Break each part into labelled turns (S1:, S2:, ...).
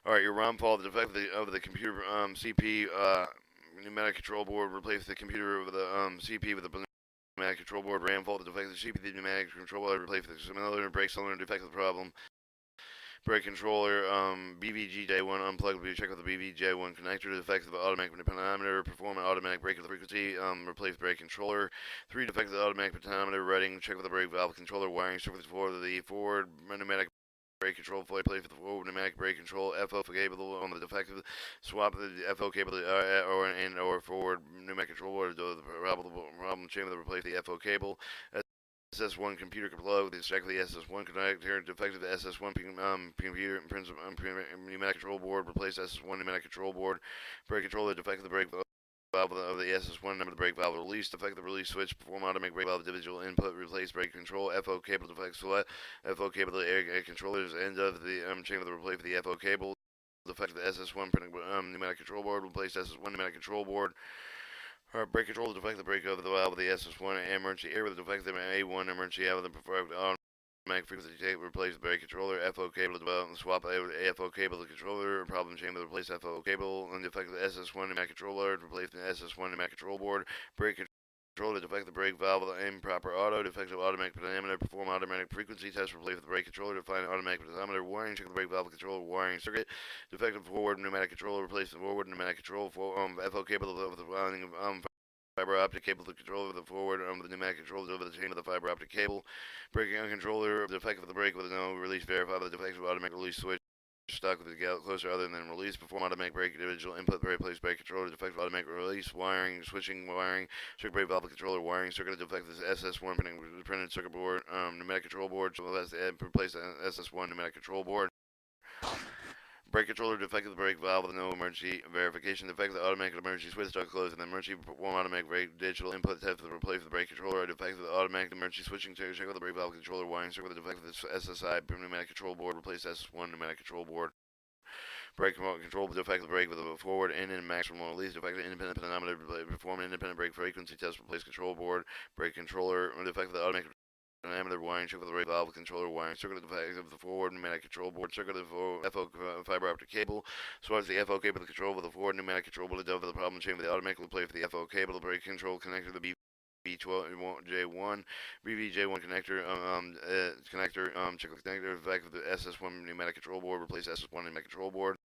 S1: Alright, your ROM fault, the defect of the computer CP pneumatic control board. Replace the computer with the CP with the pneumatic control board. RAM fault, the defect of the CP, the pneumatic control board. Replace the cylinder, brake cylinder, defect of the problem. Brake controller, BVGJ1 unplugged. Check with the BVJ1 connector. Defect of the automatic pentameter. Perform an automatic brake of the frequency. Replace brake controller. 3. Defect of the automatic pentameter. Reading. Check with the brake valve controller. Wiring. Check with the forward pneumatic brake control. Play for the forward pneumatic brake control. FO cable on the defective. Swap the FO cable or forward pneumatic control board. The problem chamber to replace the FO cable. SS1 computer plug, check the SS1 connector, defective SS1 computer pneumatic control board, replace SS1 pneumatic control board, brake controller, defective the brake valve of the SS1 number the brake valve release, defective release switch, perform automatic brake valve digital input, replace brake control, FO cable defect select, FO cable the air controllers, end of the chamber to replace the FO cable, defective the SS1 pneumatic control board, replace SS1 pneumatic control board. Brake control, defect the brake of the valve of the SS1 emergency air with the defective A1 emergency out of the preferred automatic frequency tape, replace the brake controller, FO cable to develop and swap FO cable to controller, problem chamber to replace FO cable, and defect the SS1 pneumatic controller, replace the SS1 pneumatic control board, brake control to defect the brake valve of the improper auto, defective automatic pentameter, perform automatic frequency test, replace the brake controller to find automatic pentameter wiring, check the brake valve controller wiring circuit, defective forward pneumatic controller, replace the forward pneumatic control, FO cable of the fiber optic cable to control the forward the pneumatic controller over the chain of the fiber optic cable, braking controller, defect of the brake with no release, verify the defective automatic release switch stuck with the gallop closer other than release, perform automatic brake digital input, replace brake controller, defective automatic release, wiring, switching wiring, circuit brake valve controller, wiring, circuit defective SS1 printed circuit board, pneumatic control board, so let's replace the SS1 pneumatic control board. Brake controller defective brake valve with no emergency verification. Defective automatic emergency switch stuck closed and emergency perform automatic brake digital input test to replace the brake controller. Defective automatic emergency switching to check with the brake valve controller wiring circuit with the defective SSI pneumatic control board. Replace SS1 pneumatic control board. Brake remote control defective brake with a forward and maximum release. Defective independent pentameter perform an independent brake frequency test. Replace control board. Brake controller defective automatic diameter wiring, check with the brake valve controller wiring, circuit of the forward pneumatic control board, circuit of the FO fiber optic cable, swaps the FO cable to control with the forward pneumatic control board, over the problem chain with the automatically play for the FO cable, the brake control connector, the BVJ1, BVJ1 connector, check the connector, effect of the SS1 pneumatic control board, replace SS1 pneumatic control board.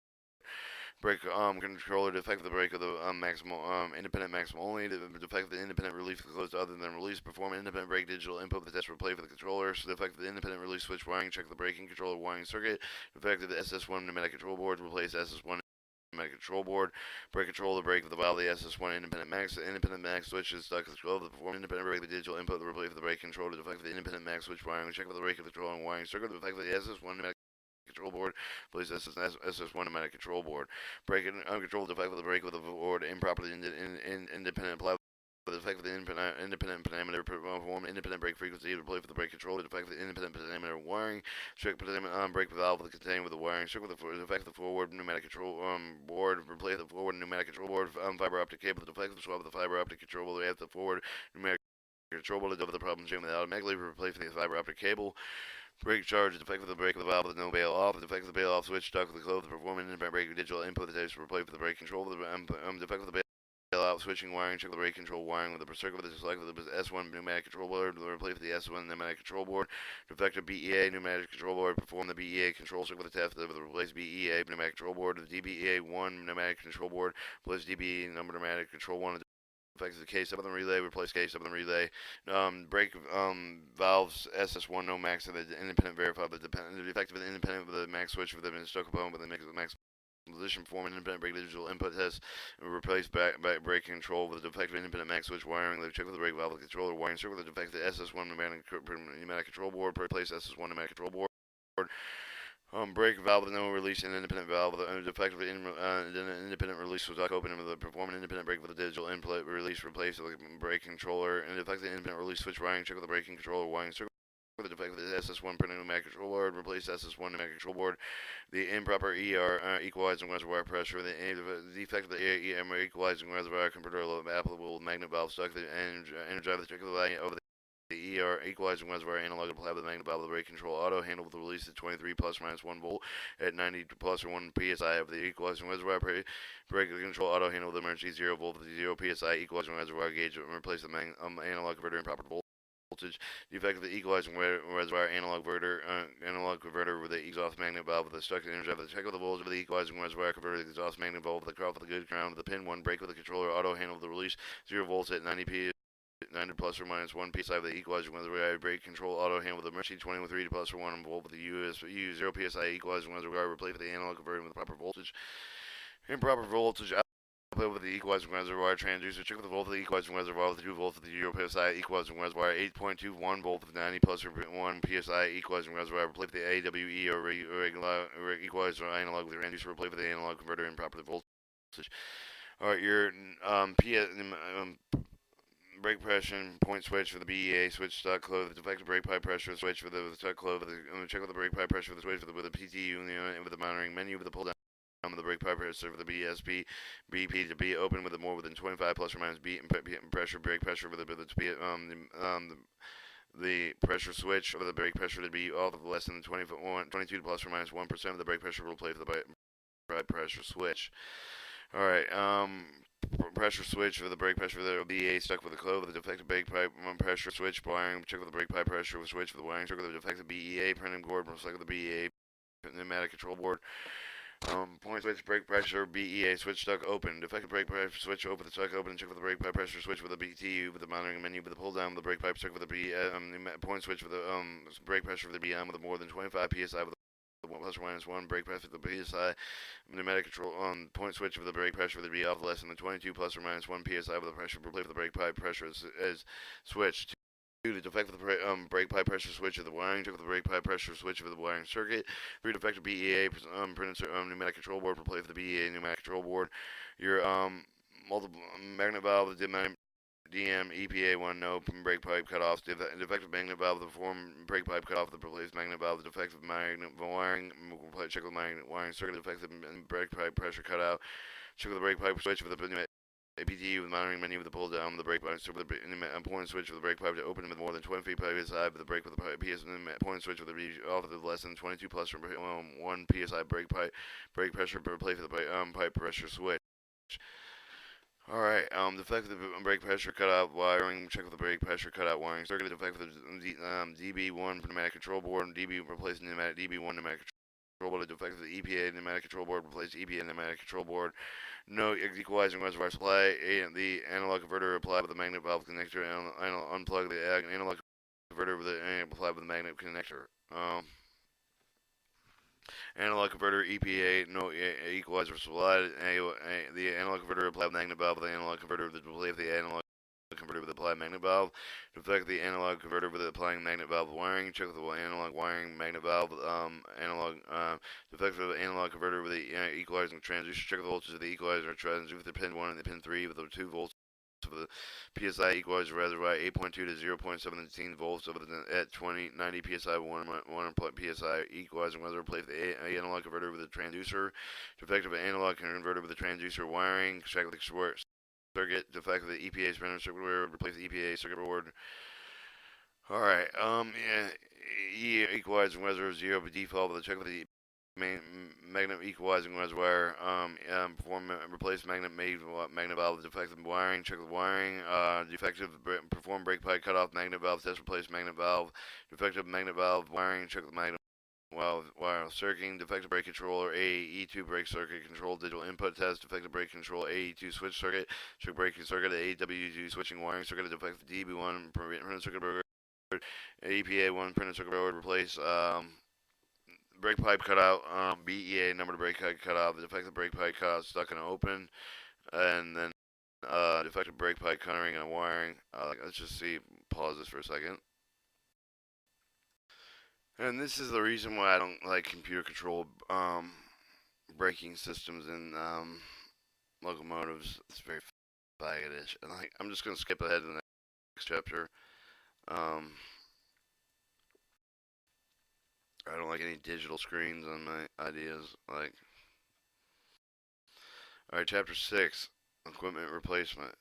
S1: Brake controller defect the brake of the maximal independent maximal only. Defect the independent release closed other than release. Perform independent brake digital input with the test replay for the controller. So defect the independent release switch wiring. Check the braking controller wiring circuit. Defect the SS1 pneumatic control board. Replace SS1 pneumatic control board. Brake control the brake of the valve the SS1 independent max. The independent max switch is stuck at 12. Perform independent brake the digital input the replay for the brake controller. Defect the independent max switch wiring. Check the brake of the control and wiring circuit. Defect the SS1 pneumatic control board, place SS1 pneumatic control board. Brake uncontrolled defect with the brake with the board improperly independent apply the defect of the independent pentameter perform independent brake frequency to play for the brake controller, defect of the independent pentameter wiring, check pentameter brake valve with the contained with the wiring, check with the defect of the forward pneumatic control board, replace the forward pneumatic control board, fiber optic cable, the defect of the swap of the fiber optic control board, add the forward pneumatic control board over the problem chain with automatically replacing the fiber optic cable. Brake charge, defect with the brake of the valve with no bail off, defect with the bail off switch stuck with the close, performing independent brake digital input the test replace with the brake control, defect with the bail out switching wiring, check the brake control wiring with the circuit with the select with the S1 pneumatic control board, replace with the S1 pneumatic control board, defective BEA pneumatic control board, perform the BEA control circuit with the test with the replace BEA pneumatic control board, the DBEA1 pneumatic control board, replace DBE number pneumatic control 1 affects the K7 relay, replace K7 relay. Brake valves SS1 no max of the independent verify the defective of the independent with the max switch with the stuck component with the max position form an independent brake digital input test replace back brake control with the defective independent max switch wiring. Check with the brake valve controller wiring circuit with the defective SS1 pneumatic control board. Replace SS1 pneumatic control board. Brake valve with no release and independent valve with a defective independent release was open with the perform an independent brake with a digital input release replace the brake controller and defective independent release switch wiring. Check with the braking controller wiring circuit with the defective SS1 pneumatic control board. Replace SS1 pneumatic control board. The improper equalizing reservoir pressure. The defect of the equalizing reservoir converter applicable magnet valve stuck. The energize the check of the value over the ER equalizing reservoir analog applied with the magnet valve of the brake control auto handle with the release of 23 plus or minus 1 volt at 90 plus or 1 psi of the equalizing reservoir brake control auto handle with the emergency 0 volt with 0 psi equalizing reservoir gauge and replace the analog converter in proper voltage. Defect of the equalizing reservoir analog converter with the exhaust magnet valve with the stuck energy of the check of the voltage of the equalizing reservoir converter with the exhaust magnet valve with the crown with the good crown with the pin 1 brake with the controller auto handle with the release 0 volts at 90 plus or minus 1 psi of the equalizing reservoir brake control auto handle with the emergency 23 plus or 1 volt with the U 0 psi equalizing reservoir replace with the analog converter with the proper voltage. Improper voltage output with the equalizing reservoir transducer. Check with the volt of the equalizing reservoir with the 2 volts with the 0 psi equalizing reservoir 8.21 volt with 90 plus or 1 psi equalizing reservoir. Replace the AWE or regular equalizer analog with the transducer. Replace with the analog converter in proper voltage. Alright, your brake pressure point switch for the BEA switch stuck close the defective brake pipe pressure switch for the stuck close check with the brake pipe pressure for the switch with the PTU and with the monitoring menu with the pull down with the brake pipe pressure for the BSP BP to be open with more than 25 plus or minus beat and pressure brake pressure with the pressure switch of the brake pressure to be off of less than 22 plus or minus 1% of the brake pressure will play for the brake pressure switch. Alright, pressure switch for the brake pressure for the BA stuck with the clove with the defective brake pipe pressure switch wiring. Check with the brake pipe pressure with switch for the wiring. Check with the defective BEA printing board. Select the BEA pneumatic control board. Point switch brake pressure BEA switch stuck open. Defective brake pipe switch open. The stuck open. Check with the brake pipe pressure switch with the BTU with the monitoring menu with the pull down with the brake pipe. Check with the point switch with the brake pressure for the BM with more than 25 psi with plus or minus 1 brake pressure for the PSI pneumatic control point switch for the brake pressure for the B off less than 22 plus or minus 1 PSI with the pressure replaced with the brake pipe pressure as switched. 2. The defective brake pipe pressure switch of the wiring. Check with the brake pipe pressure switch of the wiring circuit. 3. Defective BEA printed pneumatic control board. Replace with the BEA pneumatic control board. Your multiple magnet valve, the DM EPA 1 no brake pipe cutoffs. Defective magnet valve, the form brake pipe cutoff. The replaced magnet valve, the defective magnet wiring. Check with the magnet wiring circuit. Defective brake pipe pressure cutout. Check with the brake pipe switch for the APT with monitoring menu with the pull down the brake pipe. So with the point switch for the brake pipe to open with more than 20 feet psi with the brake with the PS point switch with the off with less than 22 plus or 1 psi brake pressure replace with the pipe pressure switch. Alright, defective brake pressure cutout wiring. Check with the brake pressure cutout wiring circuit. Defective DB1 pneumatic control board. DB replace pneumatic DB1 pneumatic control board. Defective the EPA pneumatic control board. Replace EPA pneumatic control board. No equalizing reservoir supply. The analog converter applied with the magnet valve connector. Unplug the analog converter with the applied with the magnet connector. Analog converter EPA no equalizer supply. The analog converter applied with magnet valve with the analog converter with the analog converter with the applied magnet valve. Defect the analog converter with the applying magnet valve wiring. Check the analog wiring magnet valve. Defect the analog converter with the equalizing transducer. Check the voltage of the equalizer transducer with the pin 1 and the pin 3 with the 2 volts. For the PSI equalizer reservoir 8.2 to 0.17 volts over at 90 PSI 1 PSI equalizing reservoir. Replace the analog converter with the transducer. Defective analog converter with the transducer wiring. Check the circuit. Defective the EPA printer circuit board. Replace the EPA circuit board. Alright, E equalizing reservoir 0 by default. Check with the magnet equalizing reservoir. Replace magnet valve. Defective wiring. Check the wiring. Defective perform brake pipe cutoff magnet valve test. Replace magnet valve. Defective magnet valve wiring. Check the magnet wire circuiting. Defective brake controller AE2 brake circuit control digital input test. Defective brake control AE2 switch circuit. Check braking circuit. AW2 switching wiring circuit. Defective DB1 printed circuit board. APA 1 printed circuit board. Replace brake pipe cutout, BEA number to brake pipe cutout, the defective brake pipe cutout stuck and open, and then defective brake pipe cuttering and wiring. Let's just pause this for a second. And this is the reason why I don't like computer controlled braking systems in locomotives. It's very faggotish, and I'm just gonna skip ahead to the next chapter. I don't like any digital screens on my ideas. Alright, chapter 6, equipment replacement.